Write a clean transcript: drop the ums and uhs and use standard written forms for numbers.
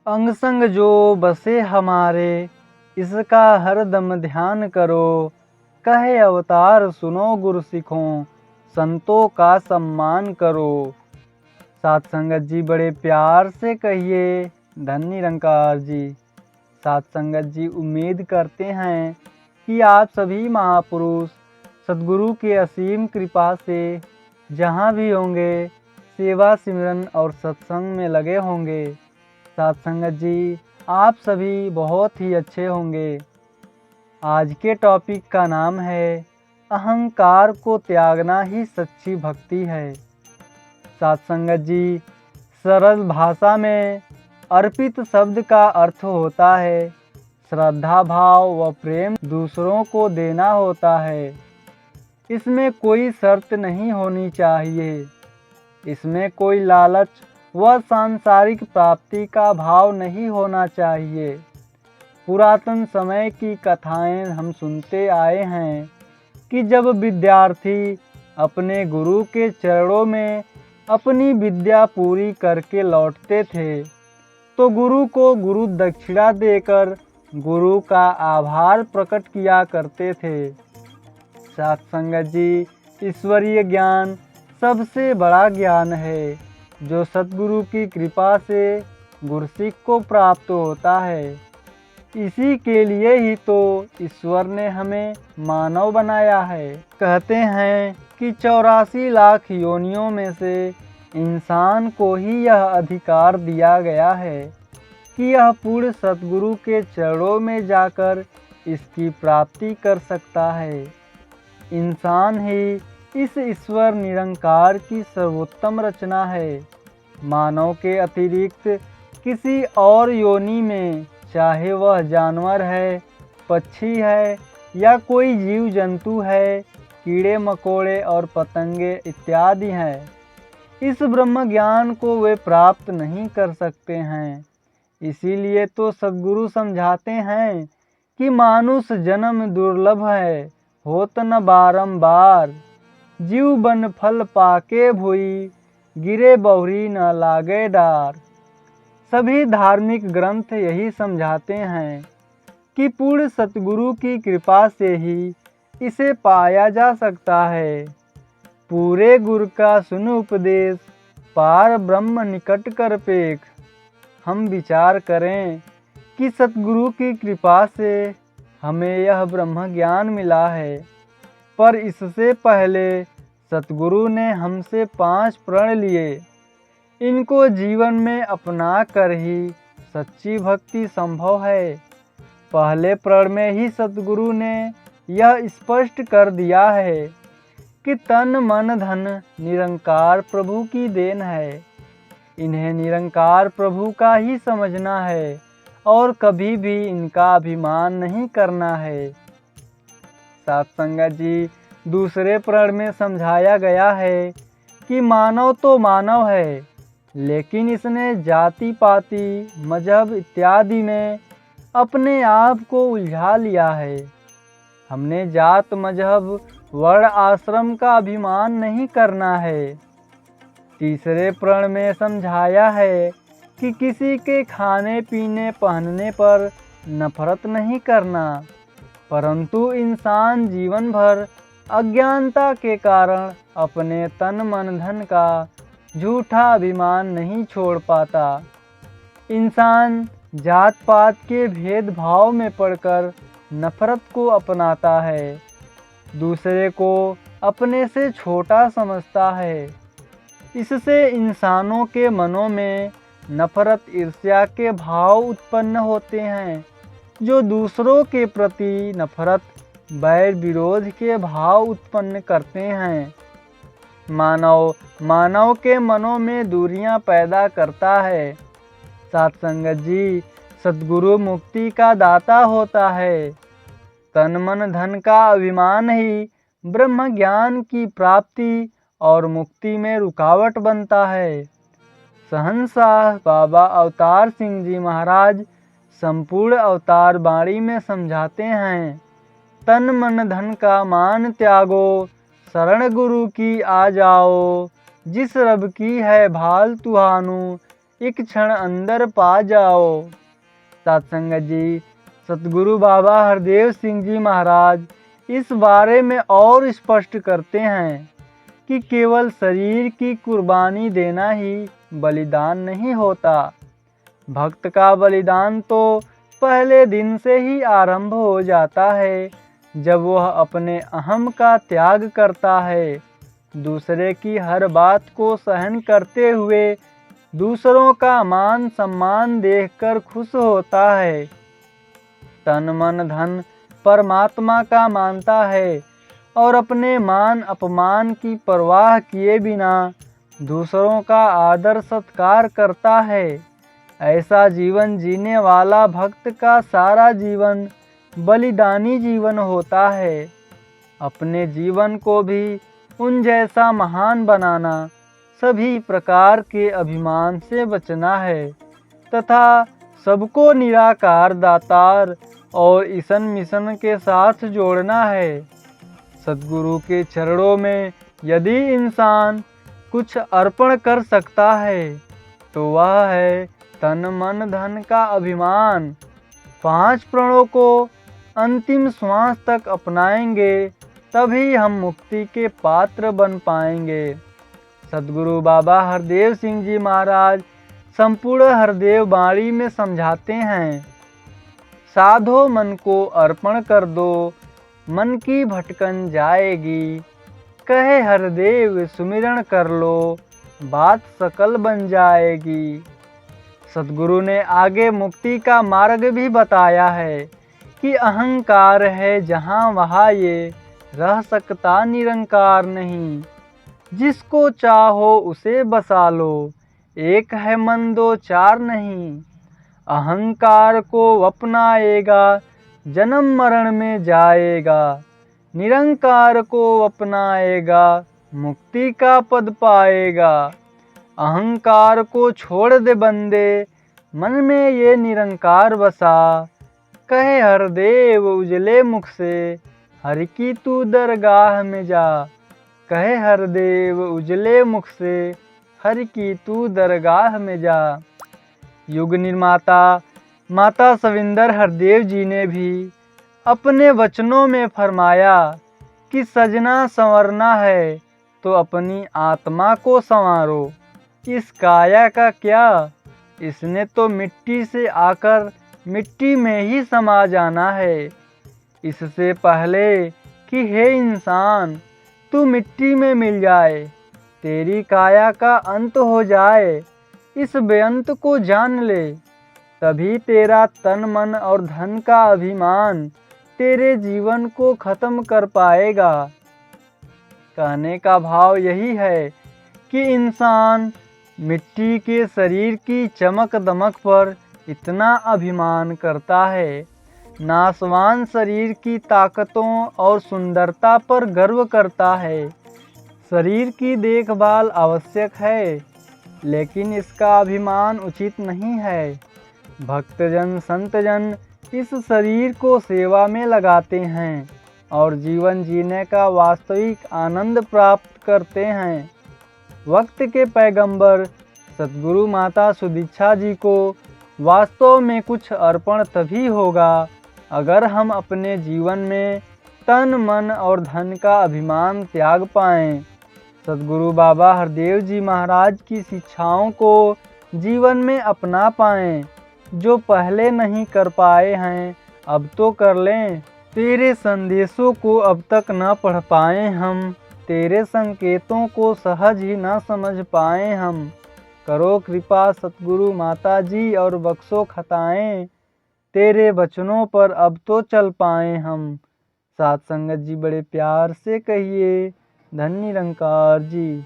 अंग संग जो बसे हमारे, इसका हरदम ध्यान करो। कहे अवतार सुनो गुरु सिखों, संतों का सम्मान करो। सात संगत जी बड़े प्यार से कहिए, धन निरंकार जी। सात संगत जी उम्मीद करते हैं कि आप सभी महापुरुष सद्गुरु की असीम कृपा से जहाँ भी होंगे सेवा सिमरन और सत्संग में लगे होंगे। सात संगत जी आप सभी बहुत ही अच्छे होंगे। आज के टॉपिक का नाम है अहंकार को त्यागना ही सच्ची भक्ति है। सात संगत जी सरल भाषा में अर्पित शब्द का अर्थ होता है श्रद्धा भाव व प्रेम दूसरों को देना होता है। इसमें कोई शर्त नहीं होनी चाहिए। इसमें कोई लालच व सांसारिक प्राप्ति का भाव नहीं होना चाहिए। पुरातन समय की कथाएं हम सुनते आए हैं कि जब विद्यार्थी अपने गुरु के चरणों में अपनी विद्या पूरी करके लौटते थे तो गुरु को गुरु दक्षिणा देकर गुरु का आभार प्रकट किया करते थे। सात संगत जी ईश्वरीय ज्ञान सबसे बड़ा ज्ञान है जो सद्गुरु की कृपा से गुरसिक को प्राप्त होता है। इसी के लिए ही तो ईश्वर ने हमें मानव बनाया है। कहते हैं कि 84 लाख योनियों में से इंसान को ही यह अधिकार दिया गया है कि यह पूर्ण सद्गुरु के चरणों में जाकर इसकी प्राप्ति कर सकता है। इंसान ही इस ईश्वर निरंकार की सर्वोत्तम रचना है। मानव के अतिरिक्त किसी और योनि में, चाहे वह जानवर है, पक्षी है या कोई जीव जंतु है, कीड़े मकोड़े और पतंगे इत्यादि हैं, इस ब्रह्म ज्ञान को वे प्राप्त नहीं कर सकते हैं। इसीलिए तो सद्गुरु समझाते हैं कि मानुष जन्म दुर्लभ है, होत न बारंबार। जीव बन फल पाके भुई, गिरे बहुरी न लागे डार। सभी धार्मिक ग्रंथ यही समझाते हैं कि पूर्ण सतगुरु की कृपा से ही इसे पाया जा सकता है। पूरे गुरु का सुन उपदेश, पार ब्रह्म निकट कर पेख। हम विचार करें कि सतगुरु की कृपा से हमें यह ब्रह्म ज्ञान मिला है, पर इससे पहले सतगुरु ने हमसे 5 प्रण लिए। इनको जीवन में अपना कर ही सच्ची भक्ति संभव है। पहले प्रण में ही सतगुरु ने यह स्पष्ट कर दिया है कि तन मन धन निरंकार प्रभु की देन है। इन्हें निरंकार प्रभु का ही समझना है और कभी भी इनका अभिमान नहीं करना है। सात संगत जी दूसरे प्रण में समझाया गया है कि मानव तो मानव है, लेकिन इसने जाति पाति मजहब इत्यादि में अपने आप को उलझा लिया है। हमने जात मजहब वर्ण आश्रम का अभिमान नहीं करना है। तीसरे प्रण में समझाया है कि किसी के खाने पीने पहनने पर नफरत नहीं करना, परंतु इंसान जीवन भर अज्ञानता के कारण अपने तन मन धन का झूठा अभिमान नहीं छोड़ पाता। इंसान जात पात के भेदभाव में पड़कर नफरत को अपनाता है, दूसरे को अपने से छोटा समझता है। इससे इंसानों के मनों में नफरत ईर्ष्या के भाव उत्पन्न होते हैं, जो दूसरों के प्रति नफरत बैर विरोध के भाव उत्पन्न करते हैं। मानव के मनों में दूरियां पैदा करता है। सात संगत जी सद्गुरु मुक्ति का दाता होता है। तन मन धन का अभिमान ही ब्रह्म ज्ञान की प्राप्ति और मुक्ति में रुकावट बनता है। शहंशाह बाबा अवतार सिंह जी महाराज संपूर्ण अवतार बाणी में समझाते हैं, तन मन धन का मान त्यागो, शरण गुरु की आ जाओ। जिस रब की है भाल तुहानु, एक क्षण अंदर पा जाओ। सत्संगत जी, सतगुरु बाबा हरदेव सिंह जी महाराज इस बारे में और स्पष्ट करते हैं कि केवल शरीर की कुर्बानी देना ही बलिदान नहीं होता। भक्त का बलिदान तो पहले दिन से ही आरंभ हो जाता है, जब वह अपने अहम का त्याग करता है, दूसरे की हर बात को सहन करते हुए दूसरों का मान सम्मान देखकर खुश होता है, तन मन धन परमात्मा का मानता है और अपने मान अपमान की परवाह किए बिना दूसरों का आदर सत्कार करता है। ऐसा जीवन जीने वाला भक्त का सारा जीवन बलिदानी जीवन होता है। अपने जीवन को भी उन जैसा महान बनाना, सभी प्रकार के अभिमान से बचना है तथा सबको निराकार दातार और ईशन मिशन के साथ जोड़ना है। सद्गुरु के चरणों में यदि इंसान कुछ अर्पण कर सकता है तो वह है तन मन धन का अभिमान। 5 प्रणों को अंतिम श्वास तक अपनाएंगे तभी हम मुक्ति के पात्र बन पाएंगे। सद्गुरु बाबा हरदेव सिंह जी महाराज संपूर्ण हरदेव बाणी में समझाते हैं, साधो मन को अर्पण कर दो, मन की भटकन जाएगी। कहे हरदेव सुमिरन कर लो, बात सकल बन जाएगी। सद्गुरु ने आगे मुक्ति का मार्ग भी बताया है कि अहंकार है जहाँ वहाँ ये रह सकता निरंकार नहीं। जिसको चाहो उसे बसा लो, एक है मन दो चार नहीं। अहंकार को अपनाएगा जन्म मरण में जाएगा, निरंकार को अपनाएगा मुक्ति का पद पाएगा। अहंकार को छोड़ दे बंदे, मन में ये निरंकार बसा। कहे हरदेव उजले मुख से, हरि की तू दरगाह में जा। कहे हरदेव उजले मुख से, हरि की तू दरगाह में जा। युग निर्माता माता सविंदर हरदेव जी ने भी अपने वचनों में फरमाया कि सजना संवरना है तो अपनी आत्मा को संवारो। इस काया का क्या, इसने तो मिट्टी से आकर मिट्टी में ही समा जाना है। इससे पहले कि हे इंसान तू मिट्टी में मिल जाए, तेरी काया का अंत हो जाए, इस बेअंत को जान ले। तभी तेरा तन मन और धन का अभिमान तेरे जीवन को खत्म कर पाएगा। कहने का भाव यही है कि इंसान मिट्टी के शरीर की चमक दमक पर इतना अभिमान करता है, नाशवान शरीर की ताकतों और सुंदरता पर गर्व करता है। शरीर की देखभाल आवश्यक है, लेकिन इसका अभिमान उचित नहीं है। भक्तजन संतजन इस शरीर को सेवा में लगाते हैं और जीवन जीने का वास्तविक आनंद प्राप्त करते हैं। वक्त के पैगंबर सतगुरु माता सुदीक्षा जी को वास्तव में कुछ अर्पण तभी होगा अगर हम अपने जीवन में तन मन और धन का अभिमान त्याग पाएं। सतगुरु बाबा हरदेव जी महाराज की शिक्षाओं को जीवन में अपना पाएं। जो पहले नहीं कर पाए हैं अब तो कर लें। तेरे संदेशों को अब तक न पढ़ पाए हम, तेरे संकेतों को सहज ही न समझ पाए हम। करो कृपा सतगुरु माता जी और बख्शो खताएं, तेरे वचनों पर अब तो चल पाए हम। साथ संगत जी बड़े प्यार से कहिए, धन निरंकार जी।